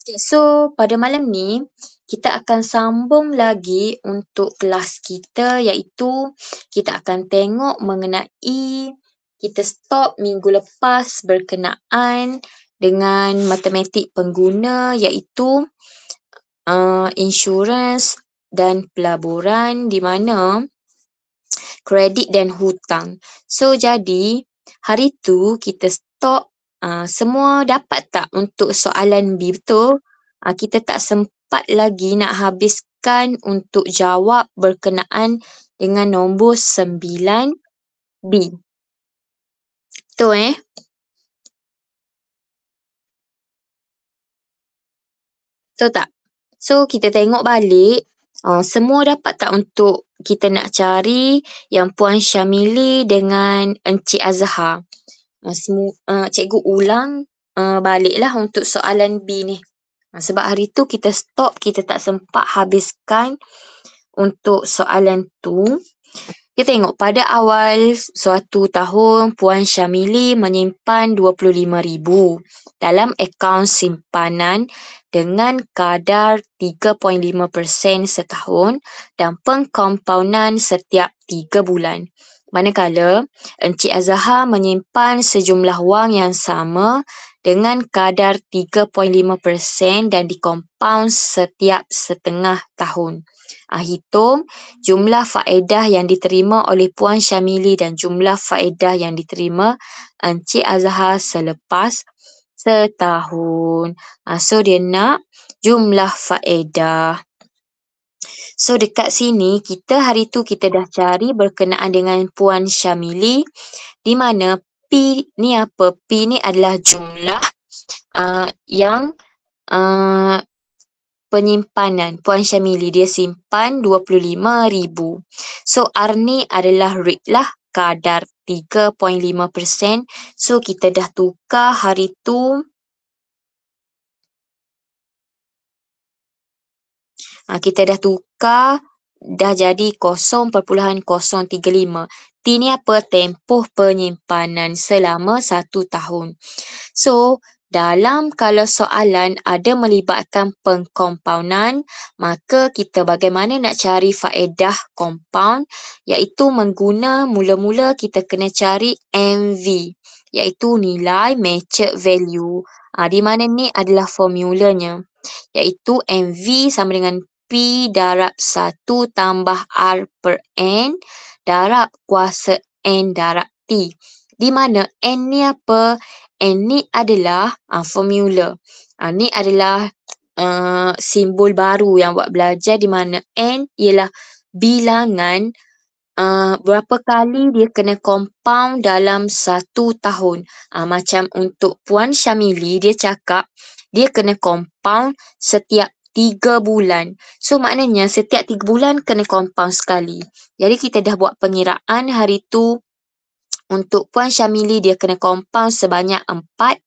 Okay, so pada malam ni kita akan sambung lagi untuk kelas kita, iaitu kita akan tengok mengenai kita stop minggu lepas berkenaan dengan matematik pengguna, iaitu insurans dan pelaburan, di mana kredit dan hutang. So jadi hari tu kita stop, semua dapat tak untuk soalan B, betul? Kita tak sempat lagi nak habiskan untuk jawab berkenaan dengan nombor 9B. Betul Betul tak? So kita tengok balik, semua dapat tak untuk kita nak cari yang Puan Syamili dengan Encik Azhar. Cikgu ulang baliklah untuk soalan B ni. Sebab hari tu kita stop, kita tak sempat habiskan untuk soalan tu. Kita tengok pada awal suatu tahun, Puan Syamili menyimpan 25,000 dalam akaun simpanan dengan kadar 3.5% setahun dan pengkompaunan setiap 3 bulan. Manakala Encik Azhar menyimpan sejumlah wang yang sama dengan kadar 3.5% dan dikompaun setiap setengah tahun. Hitung jumlah faedah yang diterima oleh Puan Syamili dan jumlah faedah yang diterima Encik Azhar selepas setahun. So dia nak jumlah faedah. So dekat sini hari tu kita dah cari berkenaan dengan Puan Syamili, di mana P ni apa? P ni adalah jumlah yang penyimpanan. Puan Syamili dia simpan 25,000. So R ni adalah rate lah, kadar 3.5%. So kita dah tukar hari tu. Kita dah tukar, dah jadi 0.035. T ni apa? Tempoh penyimpanan selama 1 tahun. So, dalam kalau soalan ada melibatkan pengkompaunan, maka kita bagaimana nak cari faedah compound, iaitu mula-mula kita kena cari MV, iaitu nilai matched value. Di mana ni adalah formulanya, iaitu MV sama dengan P darab 1 tambah R per N darab kuasa N darab T. Di mana N ni apa? N ni adalah formula. Ni adalah simbol baru yang buat belajar, di mana N ialah bilangan berapa kali dia kena compound dalam 1 tahun. Macam untuk Puan Syamili, dia cakap dia kena compound setiap 3 bulan. So maknanya setiap 3 bulan kena compound sekali. Jadi kita dah buat pengiraan hari tu. Untuk Puan Syamili dia kena compound sebanyak 4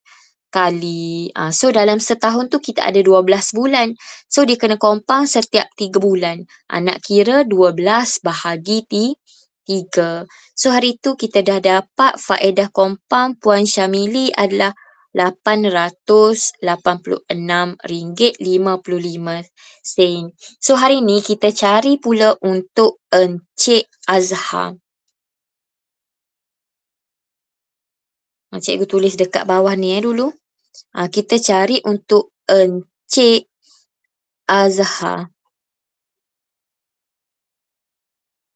kali. So dalam setahun tu kita ada 12 bulan. So dia kena compound setiap 3 bulan. Nak kira 12 bahagi 3. So hari tu kita dah dapat faedah compound Puan Syamili adalah RM886.55. So hari ni kita cari pula untuk Encik Azhar. Cikgu tulis dekat bawah ni dulu. Kita cari untuk Encik Azhar.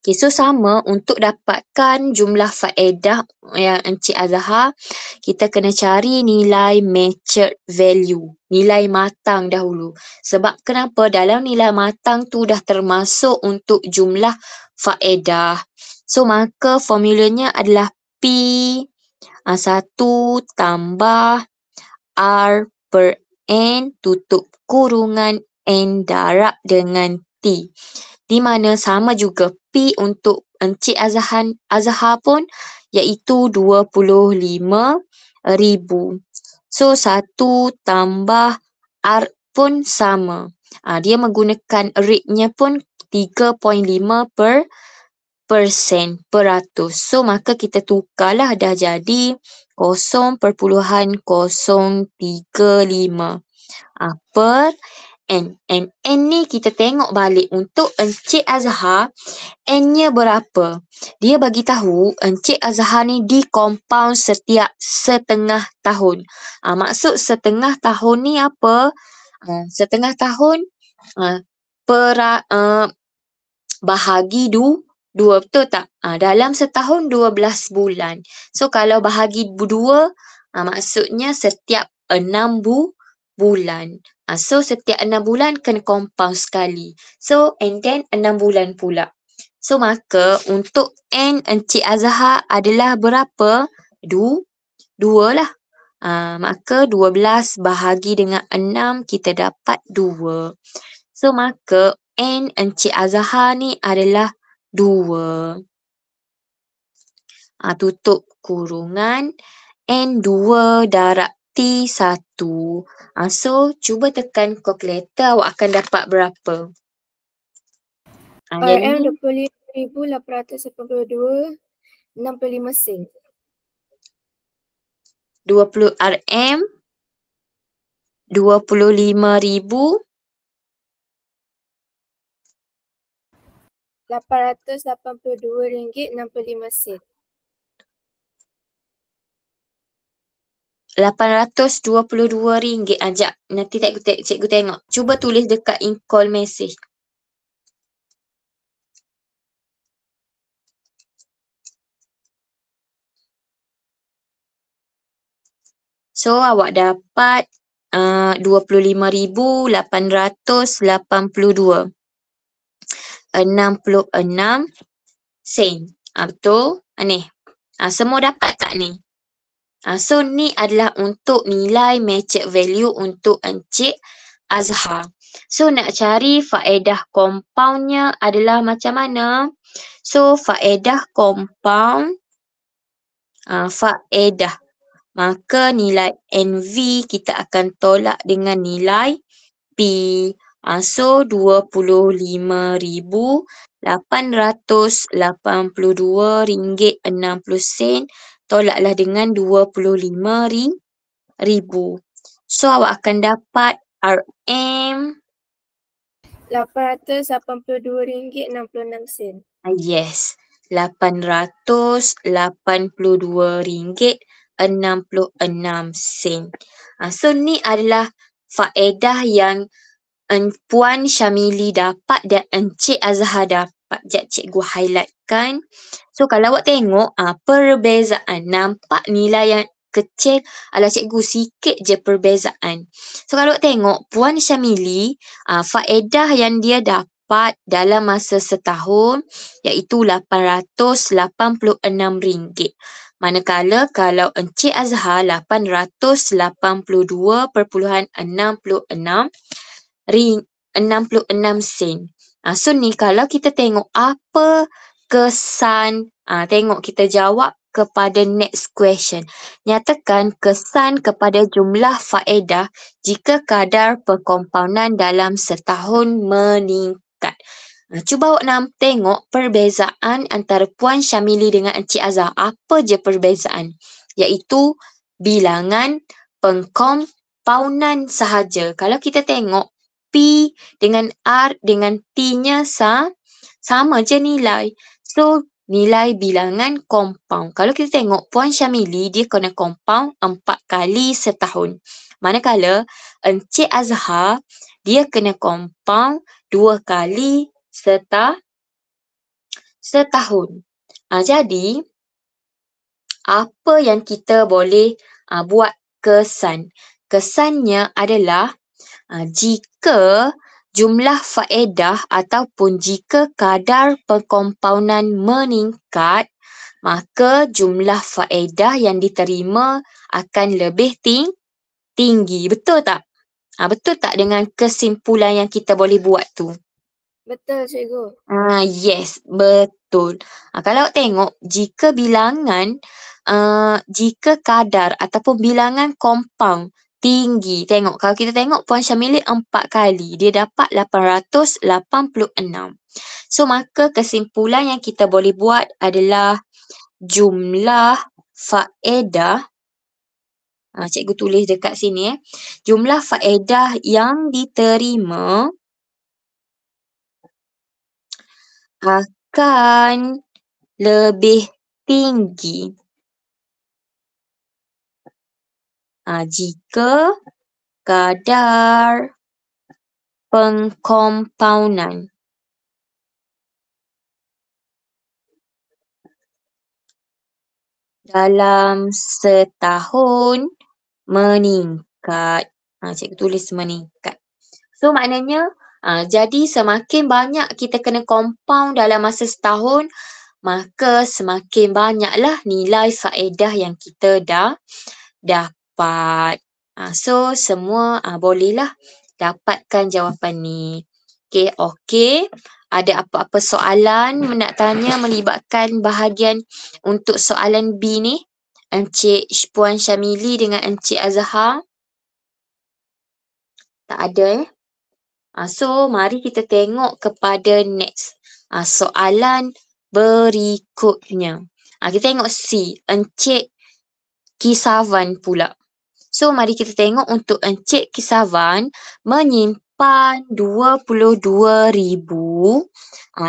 Okay, so sama untuk dapatkan jumlah faedah yang Encik Azhar, kita kena cari nilai matched value, nilai matang dahulu. Sebab kenapa? Dalam nilai matang tu dah termasuk untuk jumlah faedah. So maka formulanya adalah P 1 tambah R per N tutup kurungan N darab dengan T. Di mana sama juga P untuk Encik Azhar pun iaitu 25,000. So 1 tambah R pun sama. Dia menggunakan rate-nya pun 3.5%. So maka kita tukarlah, dah jadi 0.035. Per N. N ni kita tengok balik untuk Encik Azhar, N-nya berapa? Dia bagi tahu Encik Azhar ni di compound setiap setengah tahun. Maksud setengah tahun ni apa? Setengah tahun bahagi dua, betul tak? Dalam setahun 12 bulan. So kalau bahagi dua, maksudnya setiap 6 bulan. So setiap 6 bulan kena compound sekali. So and then 6 bulan pula. So maka untuk N Encik Azhar adalah berapa? Dua lah. Maka 12 bahagi dengan 6 kita dapat 2. So maka N Encik Azhar ni adalah 2. Tutup kurungan N2 darab T1. So cuba tekan kalkulator, awak akan dapat berapa? RM 25,882 65 sen. 20 RM 25,000 RM882.65 sen. 822 ringgit. Ajak nanti cikgu tengok. Cuba tulis dekat in-call message. So awak dapat 25,882 66 sen. Betul? Ni. Semua dapat tak ni? So ni adalah untuk nilai matched value untuk Encik Azhar. So nak cari faedah compoundnya adalah macam mana? So faedah compound, faedah. Maka nilai NV kita akan tolak dengan nilai P. So 25,882 ringgit 60 sen tolaklah dengan 25,000. So awak akan dapat RM 882 ringgit 66 sen. Yes, 882 ringgit 66 sen. So ni adalah faedah yang Puan Syamili dapat dan Encik Azhar dapat. Sekejap cikgu highlightkan. So kalau awak tengok perbezaan, nampak nilai yang kecil. Alah cikgu, sikit je perbezaan. So kalau awak tengok Puan Syamili, faedah yang dia dapat dalam masa setahun iaitu RM886. Manakala kalau Encik Azhar 882.66 sen. So ni kalau kita tengok apa kesan, tengok kita jawab kepada next question. Nyatakan kesan kepada jumlah faedah jika kadar perkompoundan dalam setahun meningkat. Cuba awak tengok perbezaan antara Puan Syamili dengan Encik Azhar. Apa je perbezaan? Iaitu bilangan pengkompoundan sahaja. Kalau kita tengok P dengan R dengan T-nya sama je nilai. So, nilai bilangan compound. Kalau kita tengok Puan Syamili, dia kena compound 4 kali setahun. Manakala Encik Azhar, dia kena compound 2 kali setahun. Jadi, apa yang kita boleh buat kesan? Kesannya adalah jika jumlah faedah ataupun jika kadar perkompoundan meningkat, maka jumlah faedah yang diterima akan lebih tinggi. Betul tak? Betul tak dengan kesimpulan yang kita boleh buat tu? Betul cikgu. Yes, betul. Kalau awak tengok, jika bilangan, jika kadar ataupun bilangan compound tinggi, tengok kalau kita tengok Puan Syamili 4 kali, dia dapat 886. So maka kesimpulan yang kita boleh buat adalah jumlah faedah Cikgu tulis dekat sini Jumlah faedah yang diterima akan lebih tinggi jika kadar pengkompaunan dalam setahun meningkat. Cikgu tulis meningkat. So maknanya jadi semakin banyak kita kena compound dalam masa setahun, maka semakin banyaklah nilai faedah yang kita dah dapat. So semua bolehlah dapatkan jawapan ni. Okey. Ada apa-apa soalan nak tanya melibatkan bahagian untuk soalan B ni? Encik Puan Syamili dengan Encik Azhar? Tak ada So mari kita tengok kepada next soalan berikutnya. Kita tengok C, Encik Kisavan pula. So mari kita tengok untuk Encik Kisavan menyimpan 22,000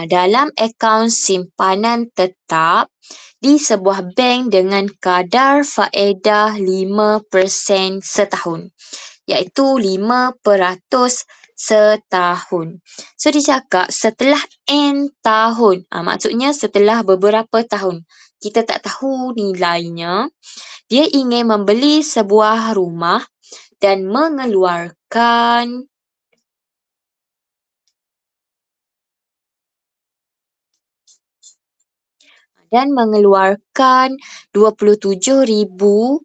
dalam akaun simpanan tetap di sebuah bank dengan kadar faedah 5% setahun, iaitu 5% setahun. So dia cakap setelah N tahun, maksudnya setelah beberapa tahun, kita tak tahu nilainya, dia ingin membeli sebuah rumah dan mengeluarkan dan mengeluarkan 27,200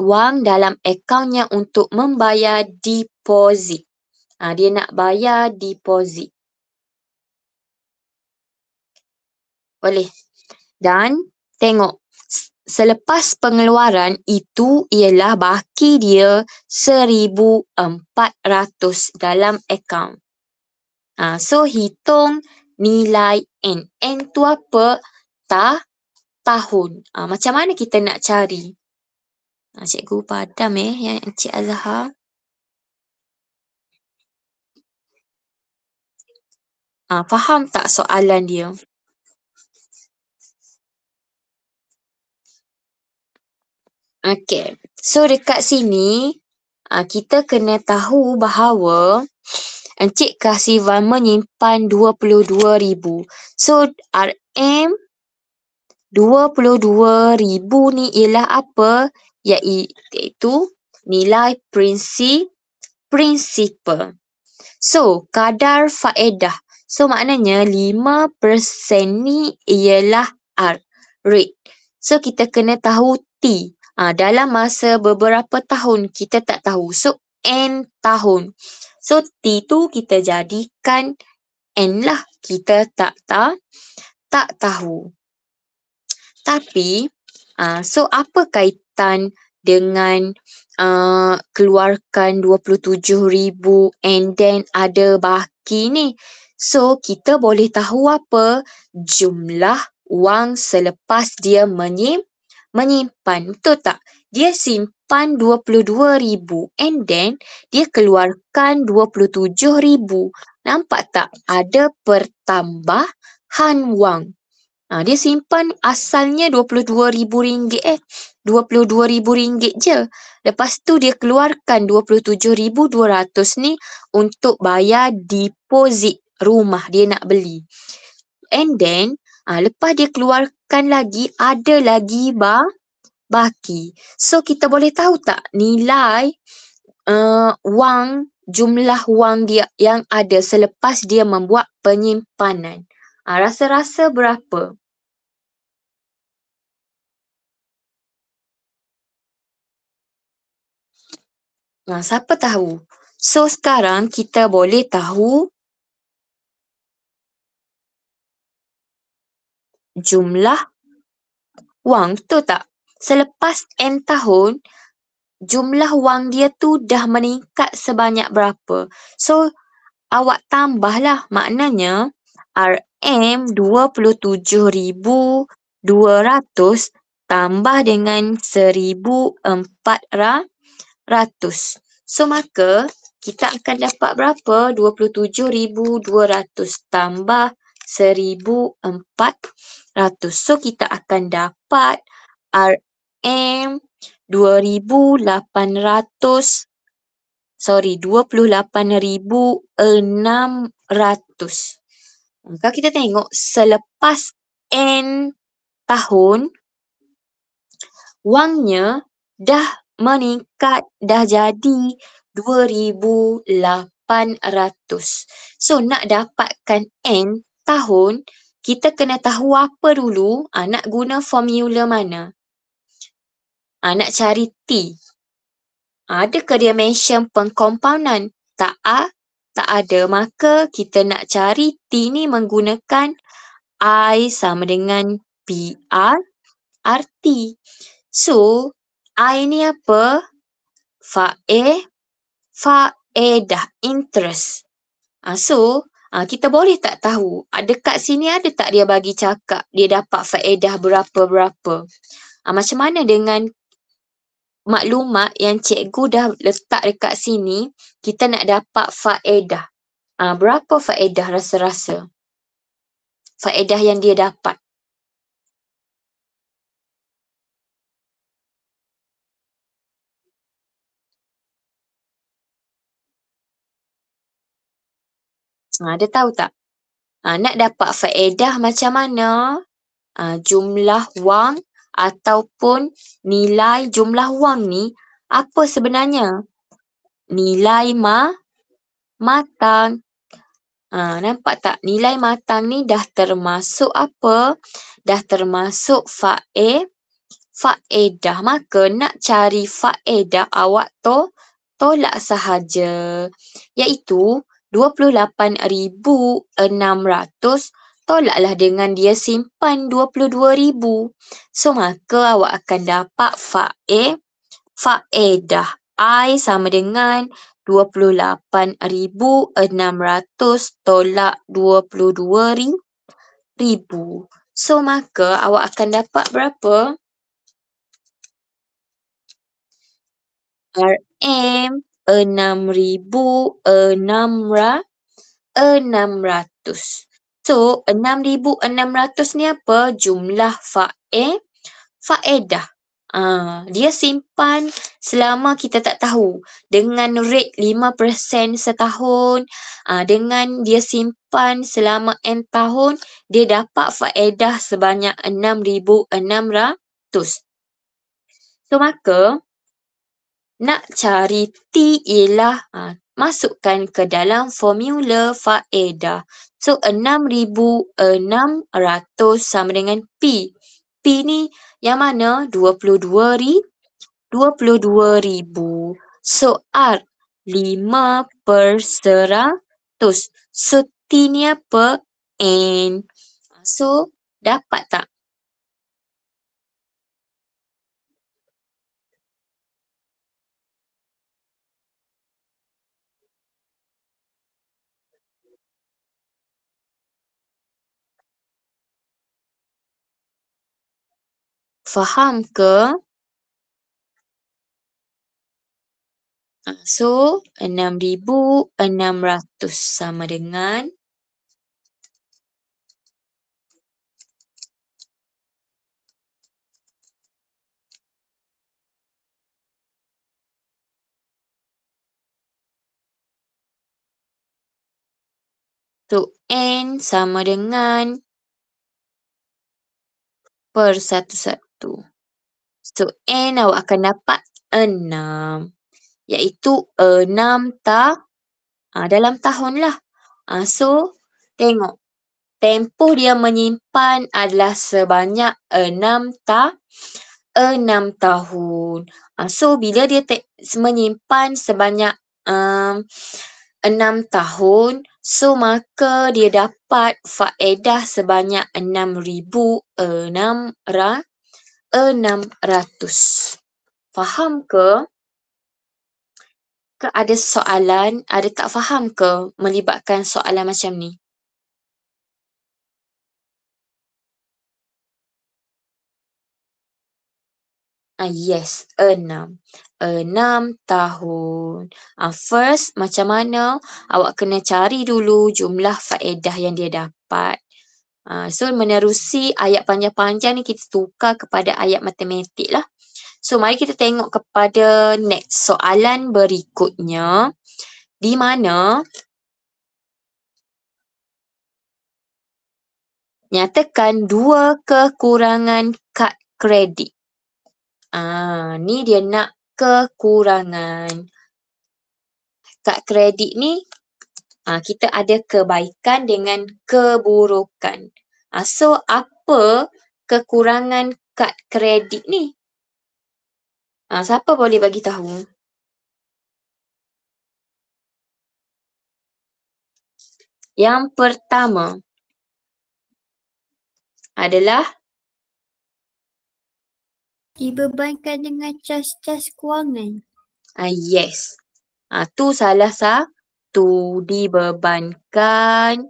wang dalam akaunnya untuk membayar deposit. Dia nak bayar deposit. Boleh. Dan tengok, selepas pengeluaran itu ialah baki dia 1,400 dalam akaun. So hitung nilai N. N tu apa? Tahun. Macam mana kita nak cari? Cikgu padam yang Encik Azhar. Faham tak soalan dia? Okey. So dekat sini kita kena tahu bahawa Encik Kasivan menyimpan 22,000. So RM 22,000 ni ialah apa? Iaitu nilai prinsipal. So kadar faedah. So maknanya 5% ni ialah R, rate. So kita kena tahu T. Dalam masa beberapa tahun kita tak tahu. So N tahun. So T tu kita jadikan N lah. Kita tak tahu. Tapi so apa kaitan dengan keluarkan 27,000 and then ada baki ni? So kita boleh tahu apa? Jumlah wang selepas dia menyimpan. Betul tak? Dia simpan 22,000 and then dia keluarkan 27,000. Nampak tak? Ada pertambahan wang. Dia simpan asalnya RM22,000 RM22,000 je. Lepas tu dia keluarkan 27,200 ni untuk bayar deposit rumah dia nak beli. And then lepas dia keluarkan lagi, ada lagi baki. So kita boleh tahu tak nilai jumlah wang dia yang ada selepas dia membuat penyimpanan. Rasa-rasa berapa? Siapa tahu? So sekarang kita boleh tahu jumlah wang, betul tak? Selepas N tahun, jumlah wang dia tu dah meningkat sebanyak berapa? So awak tambahlah, maknanya RM 27,200 tambah dengan 1,400. So, maka kita akan dapat berapa? 27,200 tambah 1,400. So, kita akan dapat RM 28,600. Kalau kita tengok selepas N tahun, wangnya dah meningkat, dah jadi 2,800. So, nak dapatkan N tahun, kita kena tahu apa dulu? Nak guna formula mana? Nak cari T. Adakah dia mention pengkompaunan? Tak ada. Maka kita nak cari T ni menggunakan I sama dengan PR RT. So, I ni apa? Faedah, interest. So, kita boleh tak tahu dekat sini ada tak dia bagi cakap dia dapat faedah berapa-berapa. Macam mana dengan maklumat yang cikgu dah letak dekat sini, kita nak dapat faedah. Berapa faedah rasa-rasa? Faedah yang dia dapat. Ada tahu tak? Nak dapat faedah macam mana? Jumlah wang ataupun nilai jumlah wang ni apa sebenarnya? Nilai matang. Nampak tak? Nilai matang ni dah termasuk apa? Dah termasuk faedah. Maka nak cari faedah awak tolak sahaja. Iaitu 28,600 tolaklah dengan dia simpan 22,000. So, maka awak akan dapat faedah. I sama dengan 28,600 tolak 22,000. So, maka awak akan dapat berapa? RM 6,600. So, 6,600 ni apa? Jumlah faedah. Dia simpan selama kita tak tahu. Dengan rate 5% setahun, dengan dia simpan selama N tahun, dia dapat faedah sebanyak 6,600. So, maka nak cari T ialah masukkan ke dalam formula faedah. So, 6,600 sama dengan P. P ni yang mana? 22,000. So, R 5/100. So, T ni apa? N. So, dapat tak? Faham ke? So, 6,600 sama dengan N sama dengan per 1/1. So, N awak akan dapat 6. Iaitu 6 dalam tahun lah. So, tengok. Tempoh dia menyimpan adalah sebanyak 6 tahun. So, bila dia menyimpan sebanyak 6 tahun, so maka dia dapat faedah sebanyak 6,600. Faham ke? Ke ada soalan? Ada tak faham ke melibatkan soalan macam ni? Yes, 6. 6 tahun. First, macam mana? Awak kena cari dulu jumlah faedah yang dia dapat. So, menerusi ayat panjang-panjang ni kita tukar kepada ayat matematik lah. So, mari kita tengok kepada next soalan berikutnya. Di mana nyatakan 2 kekurangan kad kredit. Ni dia nak kekurangan. Kad kredit ni kita ada kebaikan dengan keburukan. So, apa kekurangan kad kredit ni? Siapa boleh bagi tahu? Yang pertama adalah dibebankan dengan cas-cas kewangan. yes. Tu salah satu, dibebankan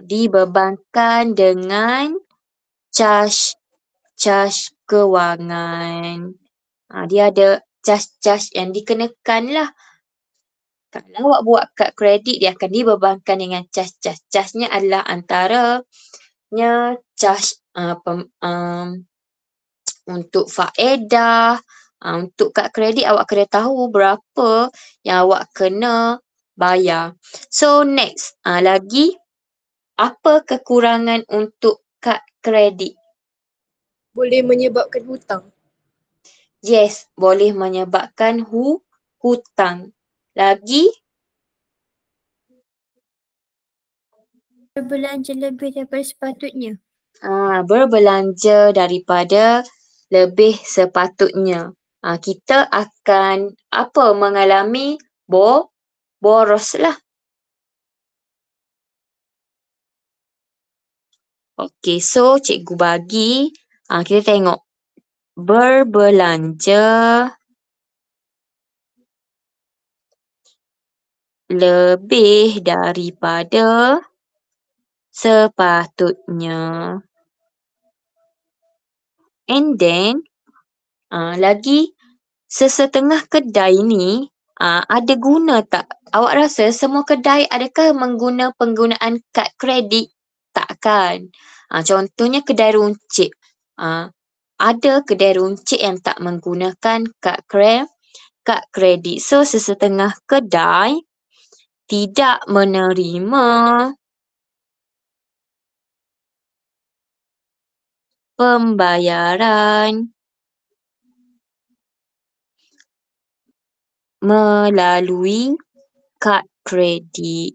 dibebankan dengan cas kewangan. Dia ada cas yang dikenakan lah. Kalau awak buat kad kredit, dia akan dibebankan dengan cas. Casnya adalah antaranya cas untuk faedah. Untuk kad kredit awak kena tahu berapa yang awak kena bayar. So next, lagi apa kekurangan untuk kad kredit? Boleh menyebabkan hutang. Yes, boleh menyebabkan hutang. Lagi? Berbelanja lebih daripada sepatutnya. Berbelanja daripada lebih sepatutnya. Kita akan mengalami boros lah. Okey, so cikgu bagi, kita tengok. Berbelanja lebih daripada sepatutnya. And then, lagi sesetengah kedai ni ada guna tak? Awak rasa semua kedai adakah penggunaan kad kredit? Takkan. Contohnya kedai runcit. Ada kedai runcit yang tak menggunakan kad kredit. So, sesetengah kedai tidak menerima pembayaran melalui kad kredit.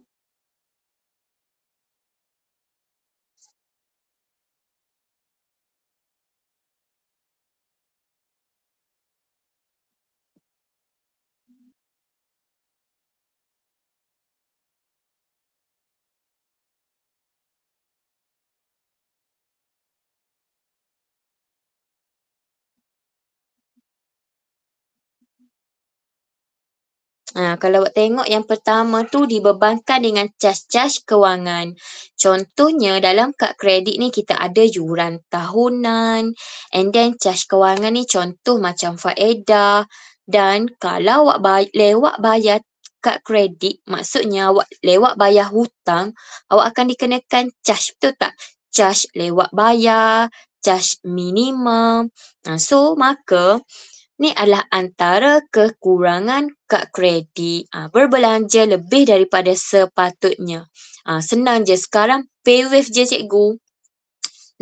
Kalau awak tengok yang pertama tu dibebankan dengan cas kewangan. Contohnya dalam kad kredit ni kita ada yuran tahunan, and then cas kewangan ni contoh macam faedah, dan kalau awak lewat bayar kad kredit, maksudnya awak lewat bayar hutang, awak akan dikenakan cas, betul tak? Cas lewat bayar, cas minimum. So maka ni adalah antara kekurangan kad kredit. Berbelanja lebih daripada sepatutnya. Senang je sekarang, paywave je cikgu.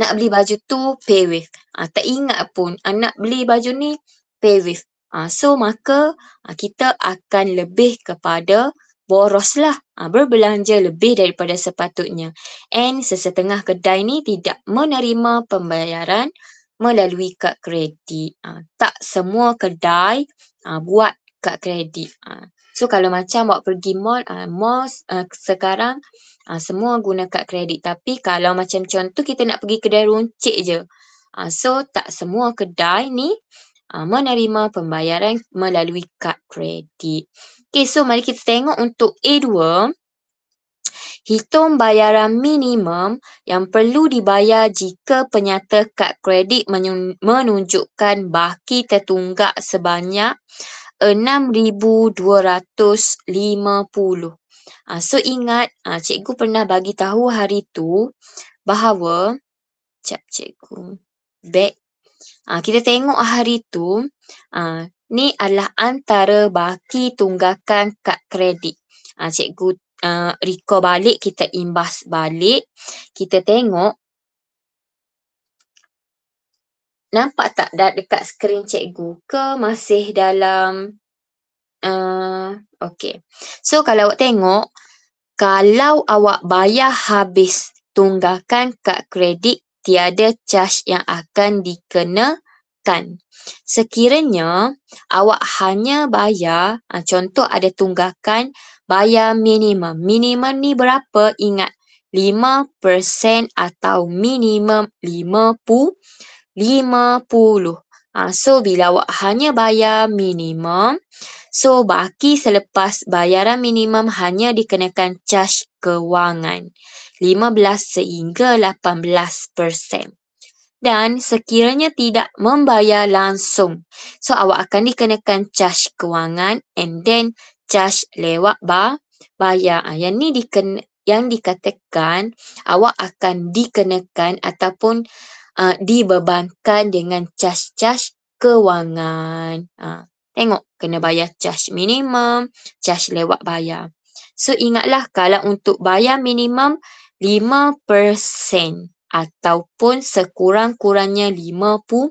Nak beli baju tu, paywave. Tak ingat pun, nak beli baju ni, paywave. So, maka kita akan lebih kepada boros lah. Berbelanja lebih daripada sepatutnya. And sesetengah kedai ni tidak menerima pembayaran melalui kad kredit. Tak semua kedai buat kad kredit. So, kalau macam awak pergi mall, sekarang semua guna kad kredit. Tapi kalau macam contoh kita nak pergi kedai runcit je. So, tak semua kedai ni menerima pembayaran melalui kad kredit. Okay, so mari kita tengok untuk A2. Hitung bayaran minimum yang perlu dibayar jika penyata kad kredit menunjukkan baki tertunggak sebanyak RM6,250. So ingat, cikgu pernah bagi tahu hari tu bahawa, cikgu back. Kita tengok hari tu, ni adalah antara baki tunggakan kad kredit. Cikgu recall balik, kita imbas balik, kita tengok. Nampak tak dekat skrin cikgu ke masih dalam okay. So kalau awak tengok, kalau awak bayar habis tunggakan kad kredit, tiada charge yang akan dikenakan. Sekiranya awak hanya bayar, contoh ada tunggakan bayar minimum. Minimum ni berapa? Ingat, 5% atau minimum 50. So bila awak hanya bayar minimum, so baki selepas bayaran minimum hanya dikenakan charge kewangan 15 sehingga 18%. Dan sekiranya tidak membayar langsung, so awak akan dikenakan charge kewangan and then charge lewat bayar. Yang ni yang dikatakan awak akan dikenakan ataupun dibebankan dengan charge-charge kewangan. Tengok, kena bayar charge minimum, charge lewat bayar. So ingatlah, kalau untuk bayar minimum 5% ataupun sekurang-kurangnya 50.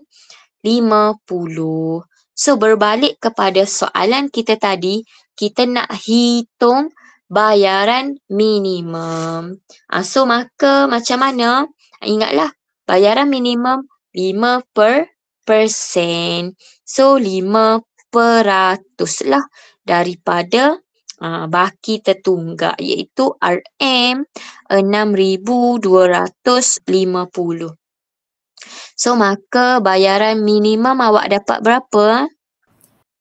So berbalik kepada soalan kita tadi, kita nak hitung bayaran minimum. So maka macam mana? Ingatlah, bayaran minimum 5%. So 5% lah daripada baki tertunggak, iaitu RM6,250. So maka bayaran minimum awak dapat berapa?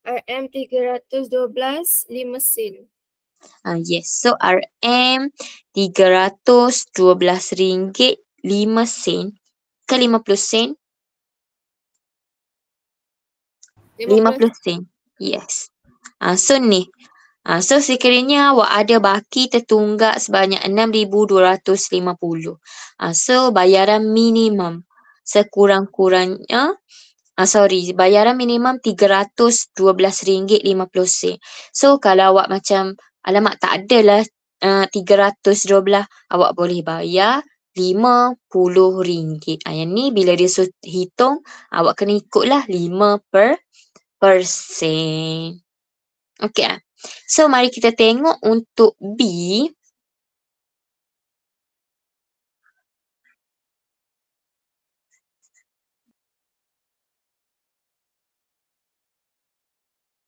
RM312.5 Yes, so RM312.5 ke 50 sen? 50 sen. Yes. So ni. So sekiranya awak ada baki tertunggak sebanyak 6,250. So bayaran minimum sekurang-kurangnya bayaran minimum RM312.50. So kalau awak macam, alamak tak adalah 312, awak boleh bayar RM50. Yang ni bila dia hitung, awak kena ikutlah 5%. Okey. So mari kita tengok untuk B.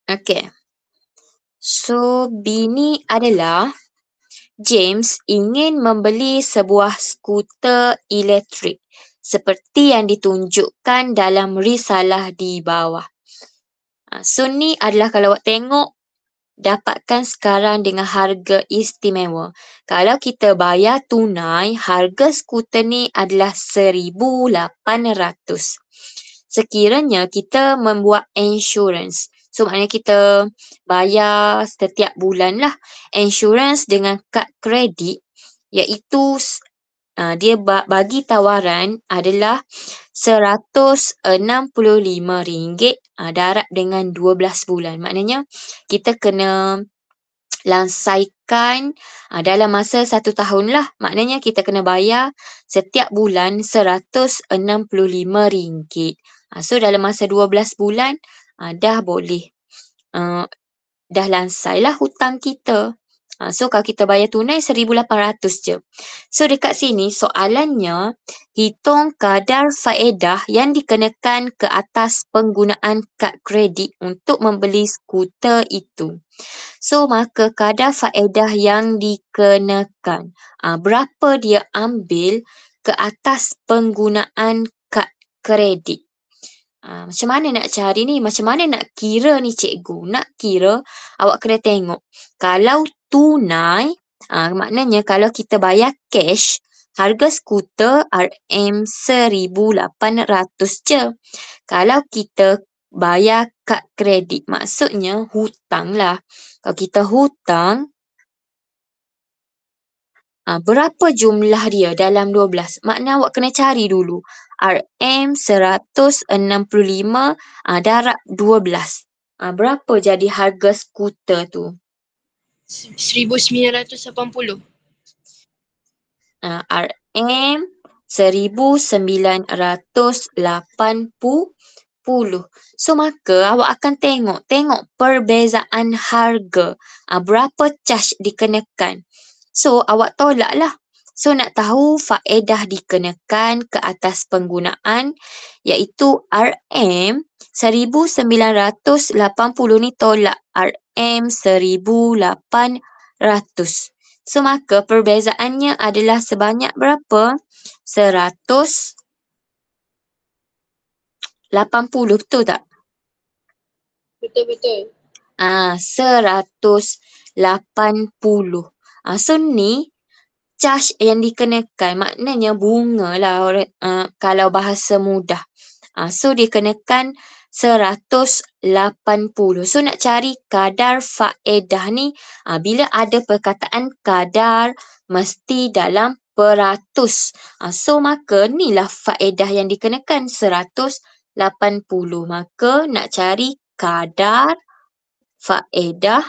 Okey. So B ni adalah James ingin membeli sebuah skuter elektrik seperti yang ditunjukkan dalam risalah di bawah. So ni adalah, kalau awak tengok, dapatkan sekarang dengan harga istimewa. Kalau kita bayar tunai, harga skuter ni adalah RM1,800. Sekiranya kita membuat insurans, so maknanya kita bayar setiap bulan lah insurans dengan kad kredit, iaitu dia bagi tawaran adalah RM165 darab dengan 12 bulan. Maknanya kita kena lansaikan dalam masa 1 tahun lah. Maknanya kita kena bayar setiap bulan RM165. So dalam masa 12 bulan dah boleh, dah lansai lah hutang kita. So kalau kita bayar tunai RM1,800 je. So dekat sini soalannya, hitung kadar faedah yang dikenakan ke atas penggunaan kad kredit untuk membeli skuter itu. So maka kadar faedah yang dikenakan, berapa dia ambil ke atas penggunaan kad kredit. Macam mana nak cari ni? Macam mana nak kira ni cikgu? Nak kira, awak kena tengok. Kalau tunai, Maknanya kalau kita bayar cash, harga skuter RM1,800 je. Kalau kita bayar kad kredit, maksudnya hutang lah. Kalau kita hutang, berapa jumlah dia dalam 12? Maknanya awak kena cari dulu. RM165 darab 12. Berapa jadi harga skuter tu? 1980. RM1,980. So maka awak akan tengok perbezaan harga. Berapa charge dikenakan. So awak tolak lah. So nak tahu faedah dikenakan ke atas penggunaan iaitu RM1,980 ni tolak RM1,800. So maka perbezaannya adalah sebanyak berapa? 180, betul tak? Betul. 180. So ni charge yang dikenakan, maknanya bunga lah kalau bahasa mudah. So dikenakan 180. So nak cari kadar faedah ni, bila ada perkataan kadar mesti dalam peratus. So maka ni lah faedah yang dikenakan 180. Maka nak cari kadar faedah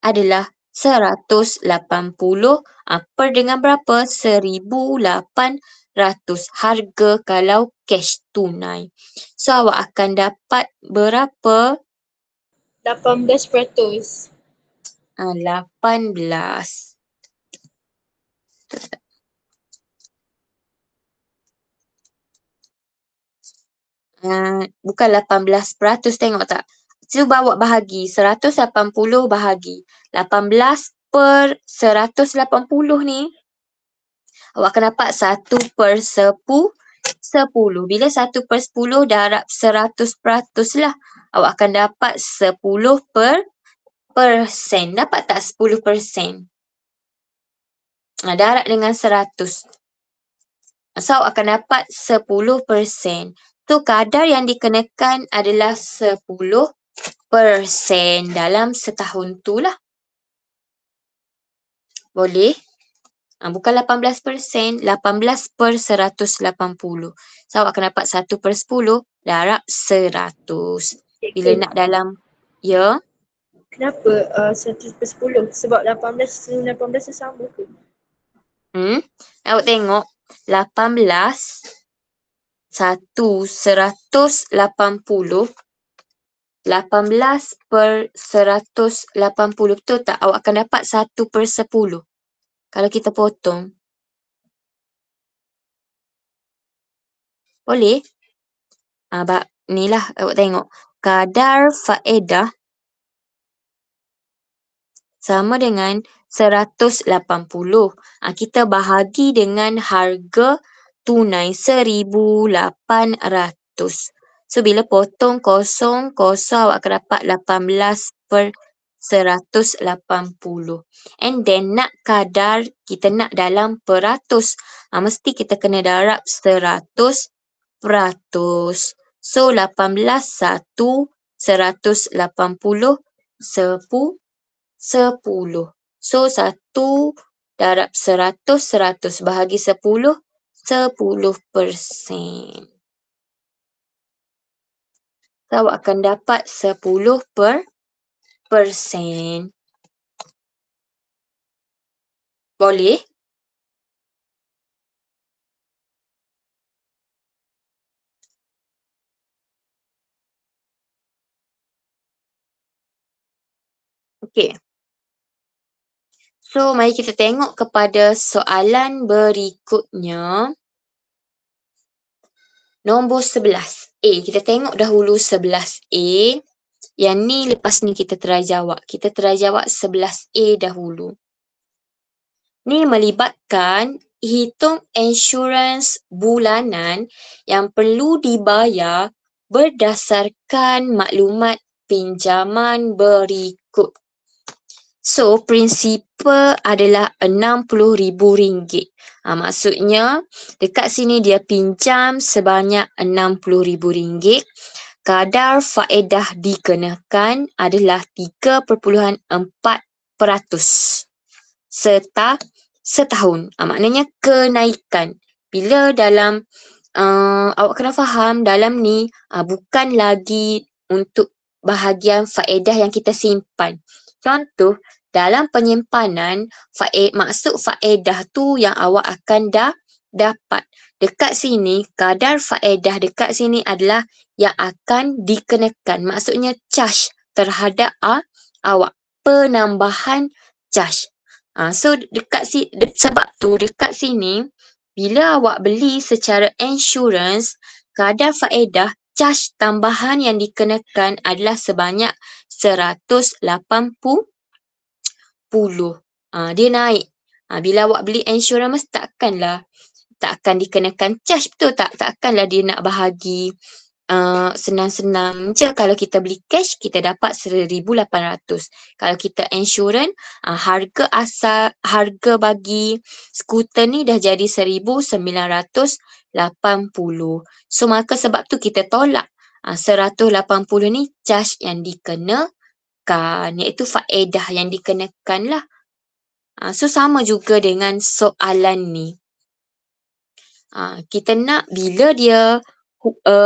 adalah 180 per dengan berapa? 1,800 harga kalau cash tunai. So awak akan dapat berapa? 18%. 18. Bukan 18%, tengok tak? Cuba awak bahagi 180 bahagi 18 per 180 ni. Awak akan dapat 1/10. Bila 1/10 darab 100% lah. Awak akan dapat 10%. Dapat tak 10%? Darab dengan 100. So awak akan dapat 10%. So kadar yang dikenakan adalah 10% dalam setahun tu lah. Boleh? Bukan 18%, 18/180. So awak akan dapat 1/10 darab 100. Bila nak dalam, ya? Kenapa 100/10? Sebab 18 tu sama ke? Awak tengok 18 180. 18/180, betul tak? Awak akan dapat 1/10. Kalau kita potong. Boleh? Ni lah awak tengok. Kadar faedah sama dengan 180. Kita bahagi dengan harga tunai 1,800. So bila potong kosong, awak akan dapat 18/180. And then nak kadar, kita nak dalam peratus. Mesti kita kena darab 100%. So 18 1 180 10. So 1 darab 100, 100 bahagi 10, 10%. So awak akan dapat 10%. Boleh? Okey. So, mari kita tengok kepada soalan berikutnya. Nombor 11A. Kita tengok dahulu 11A. Yang ni lepas ni kita try jawab. Kita try jawab 11A dahulu. Ni melibatkan hitung insurans bulanan yang perlu dibayar berdasarkan maklumat pinjaman berikut. So, prinsipal adalah RM60,000. Maksudnya, dekat sini dia pinjam sebanyak RM60,000. Kadar faedah dikenakan adalah 3.4% setahun. Maknanya kenaikan. Bila dalam awak kena faham dalam ni bukan lagi untuk bahagian faedah yang kita simpan. Contoh, dalam penyimpanan, maksud faedah tu yang awak akan dapat. Dekat sini, kadar faedah dekat sini adalah yang akan dikenakan. Maksudnya charge terhadap awak. Penambahan charge. So sebab tu dekat sini, bila awak beli secara insurans, kadar faedah charge tambahan yang dikenakan adalah sebanyak 180. Dia naik. Bila awak beli insurans tak akan dikenakan charge, betul tak? Takkanlah dia nak bahagi senang-senang je. Kalau kita beli cash, kita dapat 1,800. Kalau kita insurans, harga bagi skuter ni dah jadi 1,980. So maka sebab tu kita tolak 180 ni charge yang dikenakan, iaitu faedah yang dikenakan lah. So sama juga dengan soalan ni. Kita nak bila dia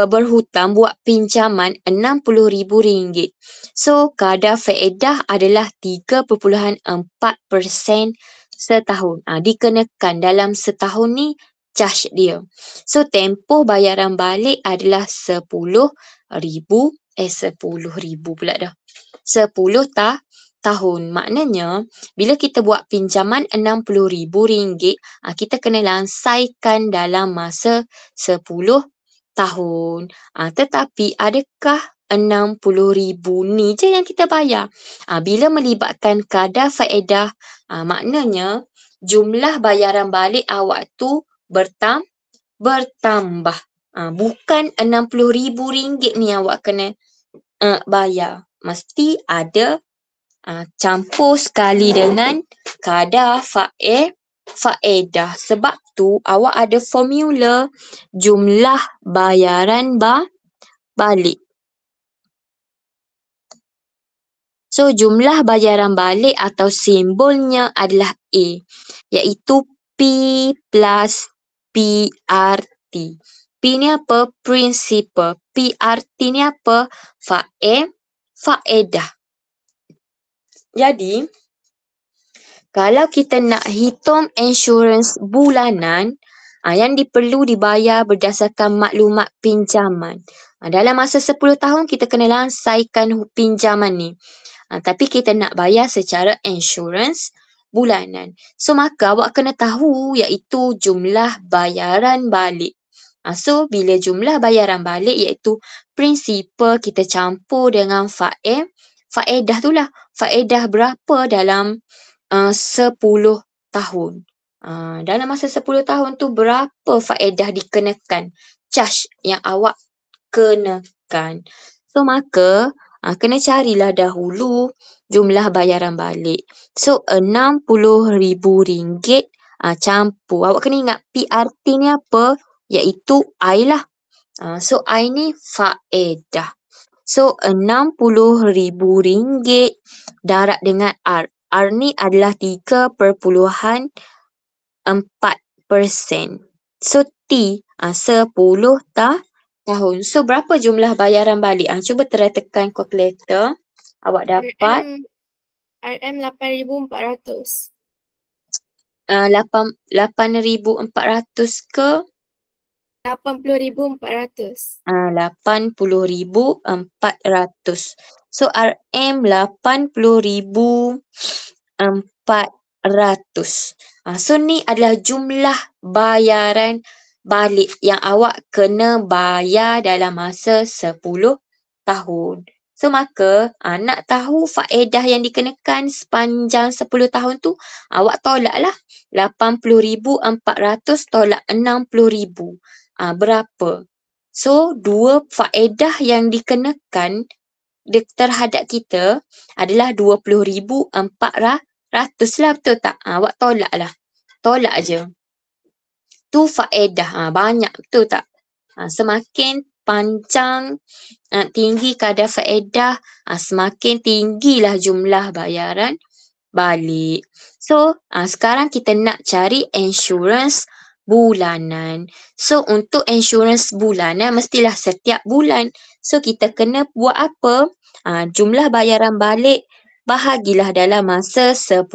berhutang buat pinjaman RM60,000. So kadar faedah adalah 3.4% setahun. Dikenakan dalam setahun ni charge dia. So tempoh bayaran balik adalah 10,000 pula dah. 10 tahun. Maknanya bila kita buat pinjaman RM60,000, kita kena lansaikan dalam masa 10 tahun. Tetapi adakah 60,000 ni je yang kita bayar? Bila melibatkan kadar faedah, maknanya jumlah bayaran balik awak tu bertambah. Bukan RM60,000 ni awak kena bayar. Mesti ada campur sekali dengan kadar faedah. Sebab tu awak ada formula jumlah bayaran balik. So jumlah bayaran balik atau simbolnya adalah A, iaitu P plus PRT. P ni apa? Principal. PRT ni apa? Faedah. Jadi, kalau kita nak hitung insurans bulanan, yang perlu dibayar berdasarkan maklumat pinjaman. Dalam masa 10 tahun, kita kena lansaikan pinjaman ni. Tapi kita nak bayar secara insurans bulanan. So, maka awak kena tahu iaitu jumlah bayaran balik. So, bila jumlah bayaran balik iaitu prinsipal kita campur dengan faedah tu lah. Faedah berapa dalam 10 tahun. Dalam masa 10 tahun tu berapa faedah dikenakan? Charge yang awak kenakan. So maka kena carilah dahulu jumlah bayaran balik. So RM60,000 campur. Awak kena ingat PRT ni apa? Iaitu I lah. So I ni faedah. So RM60,000 darab dengan R. R ni adalah 3.4%. So T 10 tahun. So berapa jumlah bayaran balik? Cuba try tekan kalkulator. Awak dapat RM 8,400. 8,400 ke? 80,400. 80,400. So RM 80,400. So ni adalah jumlah bayaran balik yang awak kena bayar dalam masa 10 tahun. So maka nak tahu faedah yang dikenakan sepanjang 10 tahun tu, awak tolaklah 80,400 tolak 60,000. Berapa? So, dua faedah yang dikenakan terhadap kita adalah 20,400 lah, betul tak? Awak tolak lah. Tolak je. Tu faedah. Banyak, betul tak? Semakin panjang, tinggi kadar faedah, semakin tinggilah jumlah bayaran balik. So, sekarang kita nak cari insurans bulanan. So, untuk insurans bulanan mestilah setiap bulan. So, kita kena buat apa? Jumlah bayaran balik bahagilah dalam masa 10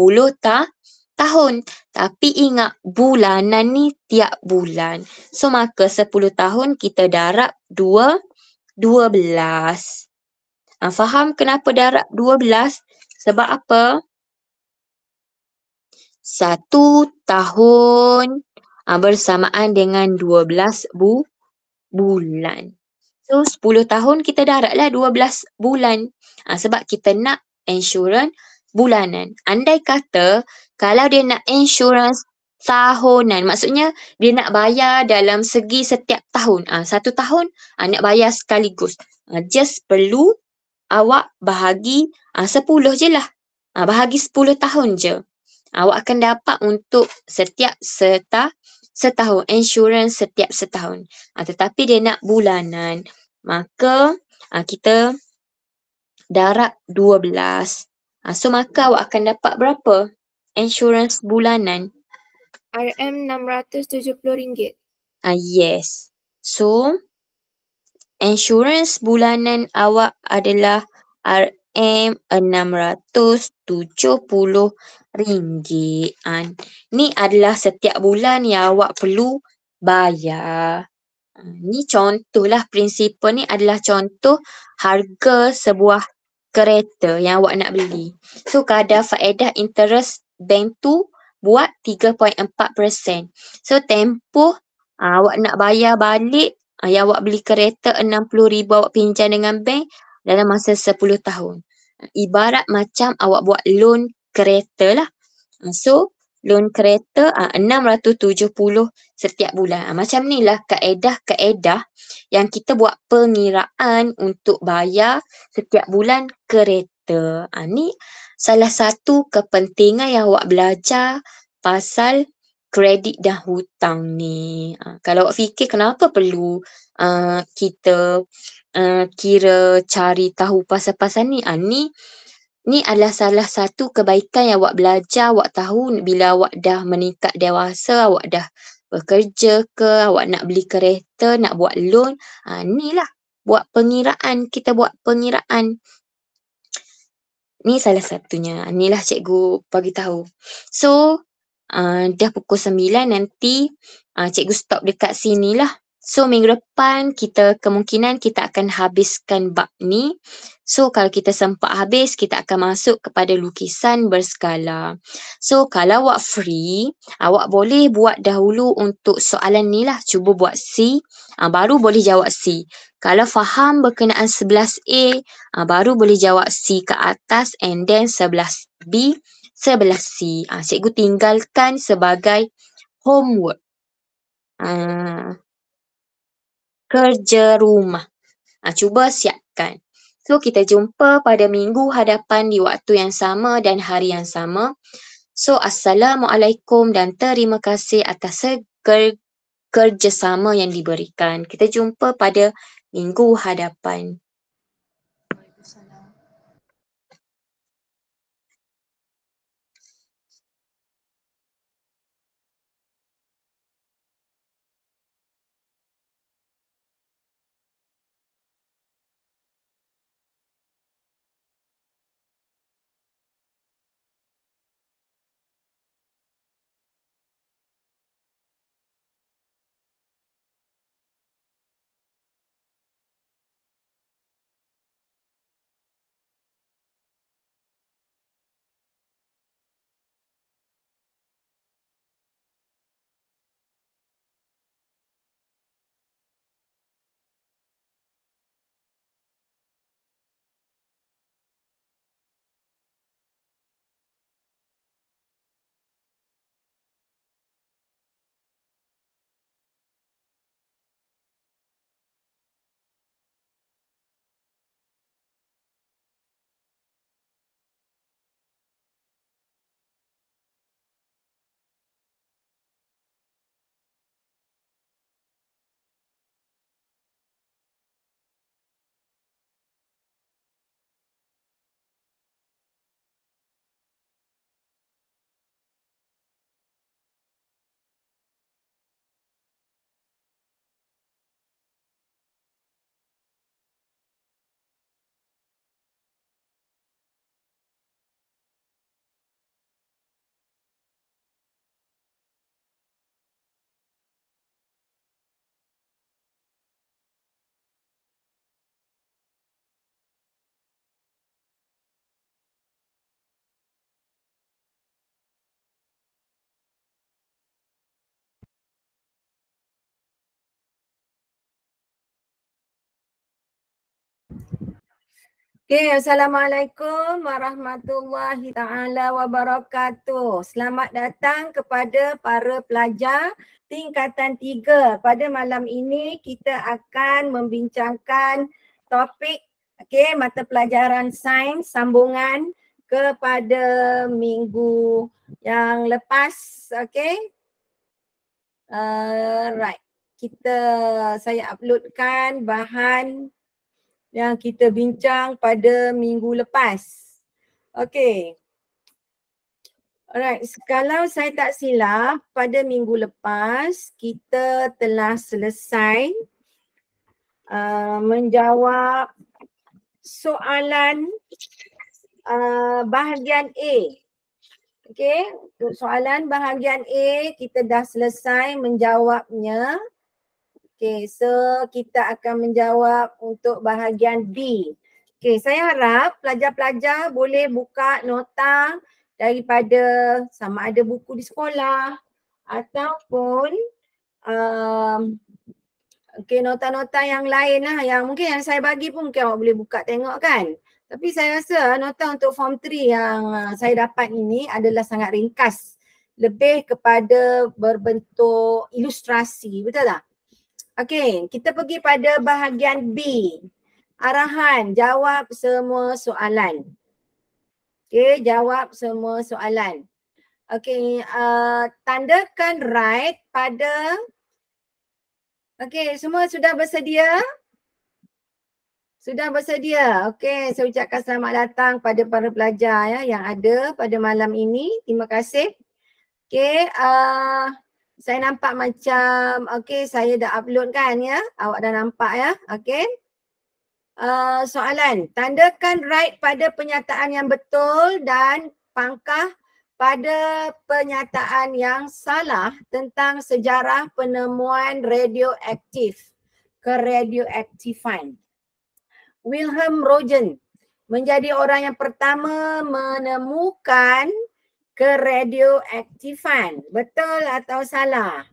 tahun. Tapi ingat, bulanan ni tiap bulan. So, maka 10 tahun kita darab 12. Faham kenapa darab 12? Sebab apa? 1 tahun bersamaan dengan 12 bulan. So, 10 tahun kita darablah 12 bulan. Sebab kita nak insurans bulanan. Andai kata, kalau dia nak insurans tahunan, maksudnya dia nak bayar dalam segi setiap tahun. 1 tahun nak bayar sekaligus. Just perlu awak bahagi 10 je lah. Bahagi 10 tahun je. Awak akan dapat untuk setiap setahun. Insurans setiap setahun. Tetapi dia nak bulanan. Maka kita darab 12. So maka awak akan dapat berapa? Insurans bulanan. RM670. Yes. So, insurans bulanan awak adalah RM670. Ni adalah setiap bulan yang awak perlu bayar. Ni contohlah, prinsipal ni adalah contoh harga sebuah kereta yang awak nak beli. So, kadar faedah interest bank tu buat 3.4%. So, tempoh awak nak bayar balik yang awak beli kereta 60,000 awak pinjam dengan bank dalam masa 10 tahun. Ibarat macam awak buat loan kereta lah. So, loan kereta 670 setiap bulan. Macam ni lah kaedah-kaedah yang kita buat pengiraan untuk bayar setiap bulan kereta. Ni salah satu kepentingan yang awak belajar pasal kredit dan hutang ni. Kalau awak fikir kenapa perlu kita kira cari tahu pasal-pasal ni. Ni adalah salah satu kebaikan yang awak belajar, awak tahu bila awak dah meningkat dewasa, awak dah bekerja ke, awak nak beli kereta, nak buat loan. Ni lah buat pengiraan, kita buat pengiraan. Ni salah satunya. Ni lah cikgu bagi tahu. So, dah pukul 9 nanti cikgu stop dekat sini lah. So, minggu depan kemungkinan kita akan habiskan bab ni. So, kalau kita sempat habis, kita akan masuk kepada lukisan berskala. So, kalau awak free, awak boleh buat dahulu untuk soalan ni lah. Cuba buat C, baru boleh jawab C. Kalau faham berkenaan 11A, baru boleh jawab C ke atas and then 11B, 11C. Cikgu tinggalkan sebagai homework. Kerja rumah. Cuba siapkan. So, kita jumpa pada minggu hadapan di waktu yang sama dan hari yang sama. So, Assalamualaikum dan terima kasih atas kerjasama yang diberikan. Kita jumpa pada minggu hadapan. Okay, Assalamualaikum warahmatullahi ta'ala wabarakatuh. Selamat datang kepada para pelajar tingkatan 3. Pada malam ini kita akan membincangkan topik mata pelajaran sains sambungan kepada minggu yang lepas. Right. Saya uploadkan bahan yang kita bincang pada minggu lepas. Okey. Alright, kalau saya tak silap, pada minggu lepas kita telah selesai menjawab soalan bahagian A. Okey, soalan bahagian A kita dah selesai menjawabnya. Okay, so kita akan menjawab untuk bahagian B. Okay, saya harap pelajar-pelajar boleh buka nota daripada sama ada buku di sekolah ataupun nota-nota yang lain lah yang mungkin yang saya bagi pun mungkin awak boleh buka tengok kan. Tapi saya rasa nota untuk form 3 yang saya dapat ini adalah sangat ringkas. Lebih kepada berbentuk ilustrasi, betul tak? Okey, kita pergi pada bahagian B. Arahan, jawab semua soalan. Okey, jawab semua soalan. Okey, tandakan right pada... Okey, semua sudah bersedia? Sudah bersedia? Okey, saya ucapkan selamat datang pada para pelajar yang ada pada malam ini. Terima kasih. Okey, saya nampak macam, saya dah upload kan ya. Awak dah nampak ya, soalan, tandakan right pada pernyataan yang betul dan pangkah pada pernyataan yang salah tentang sejarah penemuan radioaktif, keradioaktifan. Wilhelm Röntgen menjadi orang yang pertama menemukan keradioaktifan. Betul atau salah?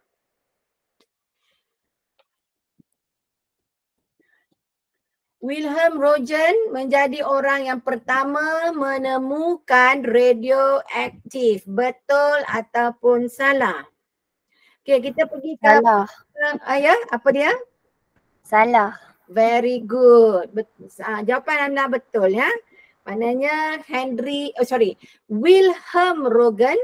Wilhelm Röntgen menjadi orang yang pertama menemukan radioaktif. Betul ataupun salah? Okey, kita pergi ke Salah. apa dia? Salah. Very good. Jawapan anda betul ya. Maknanya Wilhelm Röntgen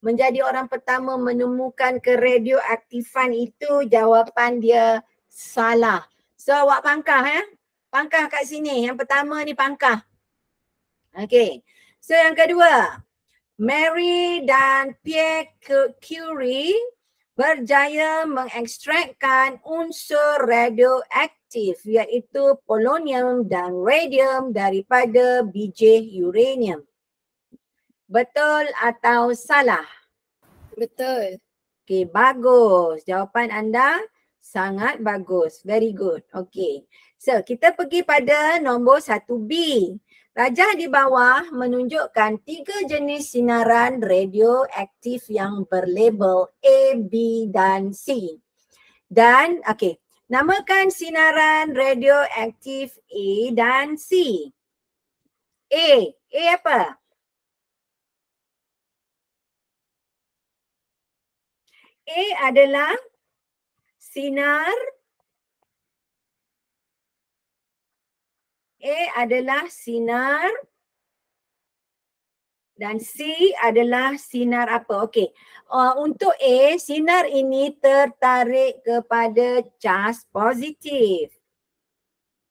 menjadi orang pertama menemukan keradioaktifan itu jawapan dia salah. So awak pangkah ya. Pangkah kat sini. Yang pertama ni pangkah. Okay. So yang kedua. Marie dan Pierre Curie berjaya mengekstrakkan unsur radioaktif iaitu polonium dan radium daripada biji uranium. Betul atau salah? Betul. Okay, bagus. Jawapan anda sangat bagus. Very good. Okay. So, kita pergi pada nombor 1B. Rajah di bawah menunjukkan 3 jenis sinaran radioaktif yang berlabel A, B dan C. Dan, namakan sinaran radioaktif A dan C. A apa? A adalah sinar dan C adalah sinar apa? Okey. Untuk A, sinar ini tertarik kepada cas positif.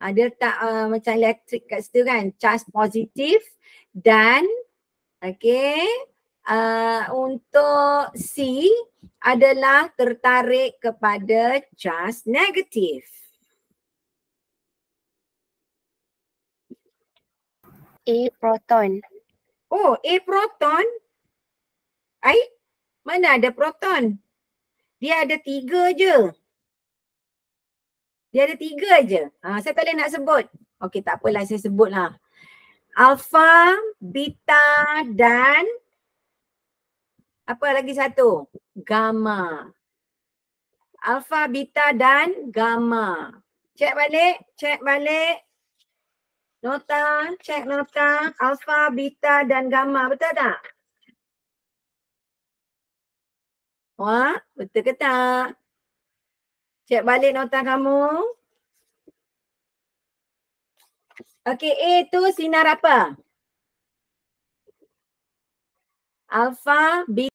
Ada tak macam elektrik kat situ kan? Cas positif dan untuk C adalah tertarik kepada cas negatif. A proton. Oh, A proton? Mana ada proton? Dia ada 3 je. Saya tak boleh nak sebut. Okey, tak apalah, saya sebutlah. Alpha, beta dan apa lagi satu? Gamma. Alpha, beta dan gamma. Cek balik. Nota, cek nota, alfa, beta dan gamma. Betul tak? Wah, betul ke tak? Cek balik nota kamu. Okey, A tu sinar apa? Alfa, beta.